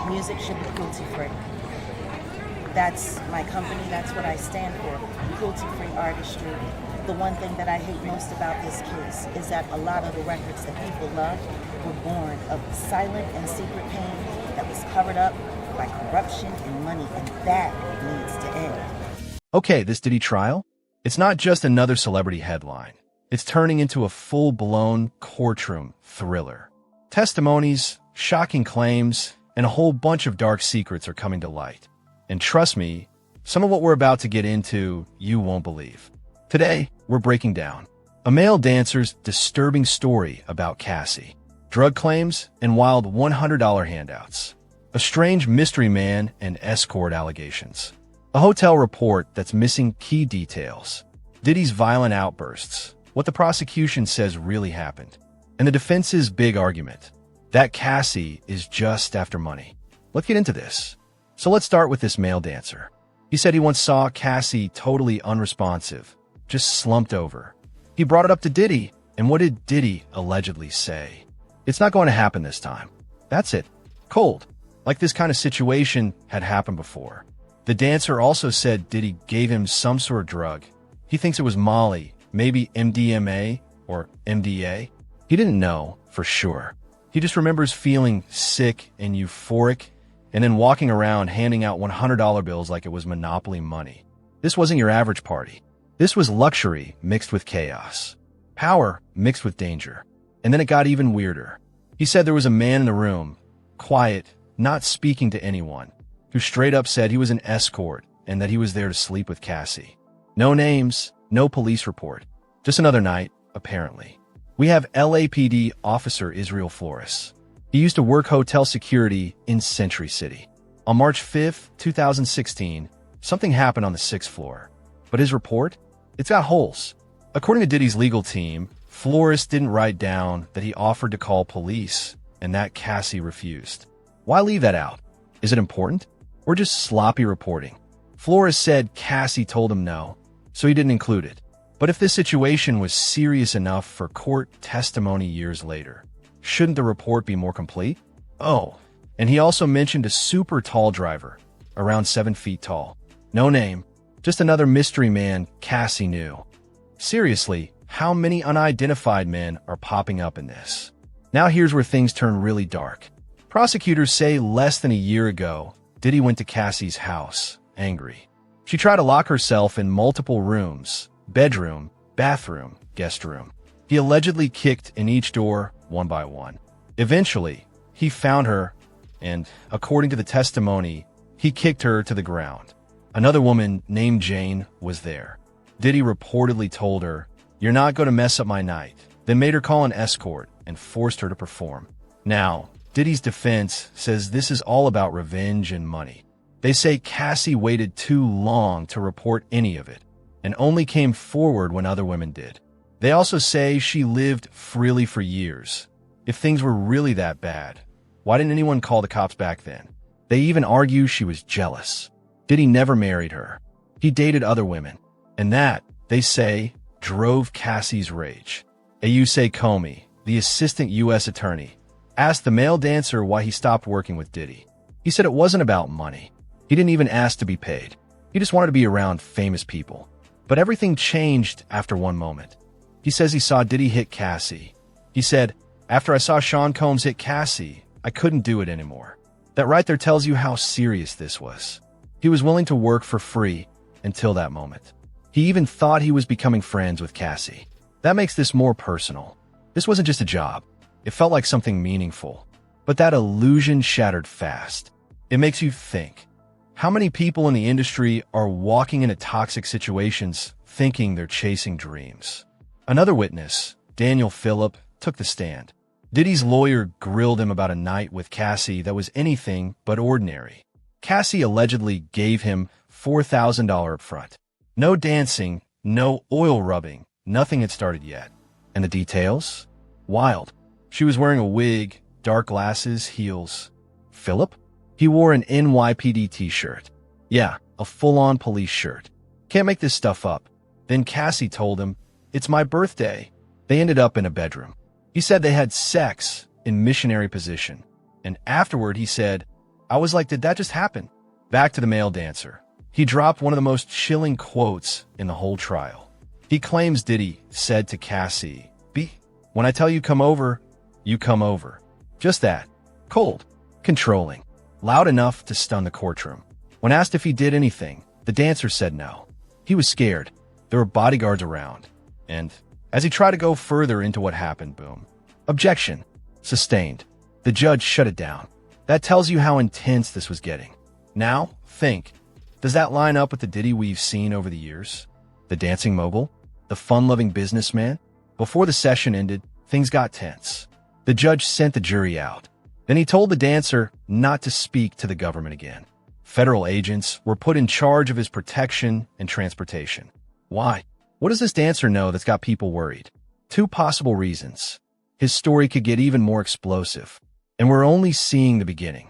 Music should be cruelty-free. That's my company, that's what I stand for, cruelty-free artistry. The one thing that I hate most about this case is that a lot of the records that people love were born of silent and secret pain that was covered up by corruption and money, and that needs to end. Okay, this Diddy trial? It's not just another celebrity headline. It's turning into a full-blown courtroom thriller. Testimonies, shocking claims, and a whole bunch of dark secrets are coming to light. And trust me, some of what we're about to get into, you won't believe. Today, we're breaking down a male dancer's disturbing story about Cassie, drug claims, and wild $100 handouts, a strange mystery man and escort allegations, a hotel report that's missing key details, Diddy's violent outbursts, what the prosecution says really happened, and the defense's big argument, that Cassie is just after money. Let's get into this. So let's start with this male dancer. He said he once saw Cassie totally unresponsive, just slumped over. He brought it up to Diddy, and what did Diddy allegedly say? It's not going to happen this time. That's it. Cold. Like this kind of situation had happened before. The dancer also said Diddy gave him some sort of drug. He thinks it was Molly, maybe MDMA or MDA. He didn't know for sure. He just remembers feeling sick and euphoric and then walking around handing out $100 bills like it was Monopoly money. This wasn't your average party. This was luxury mixed with chaos, power mixed with danger. And then it got even weirder. He said there was a man in the room, quiet, not speaking to anyone, who straight up said he was an escort and that he was there to sleep with Cassie. No names, no police report. Just another night, apparently. We have LAPD officer Israel Flores. He used to work hotel security in Century City. On March 5th, 2016, something happened on the 6th floor. But his report? It's got holes. According to Diddy's legal team, Flores didn't write down that he offered to call police and that Cassie refused. Why leave that out? Is it important? Or just sloppy reporting? Flores said Cassie told him no, so he didn't include it. But if this situation was serious enough for court testimony years later, shouldn't the report be more complete? Oh, and he also mentioned a super tall driver, around 7 feet tall. No name, just another mystery man Cassie knew. Seriously, how many unidentified men are popping up in this? Now here's where things turn really dark. Prosecutors say less than a year ago, Diddy went to Cassie's house, angry. She tried to lock herself in multiple rooms, bedroom, bathroom, guest room. He allegedly kicked in each door one by one. Eventually, he found her, and according to the testimony, he kicked her to the ground. Another woman named Jane was there. Diddy reportedly told her, "You're not going to mess up my night," then made her call an escort and forced her to perform. Now, Diddy's defense says this is all about revenge and money. They say Cassie waited too long to report any of it, and only came forward when other women did. They also say she lived freely for years. If things were really that bad, why didn't anyone call the cops back then? They even argue she was jealous. Diddy never married her. He dated other women. And that, they say, drove Cassie's rage. Ayuse Comey, the assistant U.S. attorney, asked the male dancer why he stopped working with Diddy. He said it wasn't about money. He didn't even ask to be paid. He just wanted to be around famous people. But everything changed after one moment. He says he saw Diddy hit Cassie. He said, "After I saw Sean Combs hit Cassie, I couldn't do it anymore." That right there tells you how serious this was. He was willing to work for free until that moment. He even thought he was becoming friends with Cassie. That makes this more personal. This wasn't just a job. It felt like something meaningful. But that illusion shattered fast. It makes you think. How many people in the industry are walking into toxic situations thinking they're chasing dreams? Another witness, Daniel Phillip, took the stand. Diddy's lawyer grilled him about a night with Cassie that was anything but ordinary. Cassie allegedly gave him $4,000 up front. No dancing, no oil rubbing, nothing had started yet. And the details? Wild. She was wearing a wig, dark glasses, heels. Phillip? He wore an NYPD t-shirt. Yeah, a full-on police shirt. Can't make this stuff up. Then Cassie told him, "It's my birthday." They ended up in a bedroom. He said they had sex in missionary position. And afterward he said, I was like, did that just happen? Back to the male dancer. He dropped one of the most chilling quotes in the whole trial. He claims Diddy said to Cassie, "B, when I tell you come over, you come over." Just that. Cold. Controlling. Loud enough to stun the courtroom. When asked if he did anything, the dancer said no. He was scared. There were bodyguards around. And as he tried to go further into what happened, boom. Objection. Sustained. The judge shut it down. That tells you how intense this was getting. Now, think. Does that line up with the Diddy we've seen over the years? The dancing mogul? The fun-loving businessman? Before the session ended, things got tense. The judge sent the jury out. Then he told the dancer not to speak to the government again. Federal agents were put in charge of his protection and transportation. Why? What does this dancer know that's got people worried? Two possible reasons. His story could get even more explosive, and we're only seeing the beginning.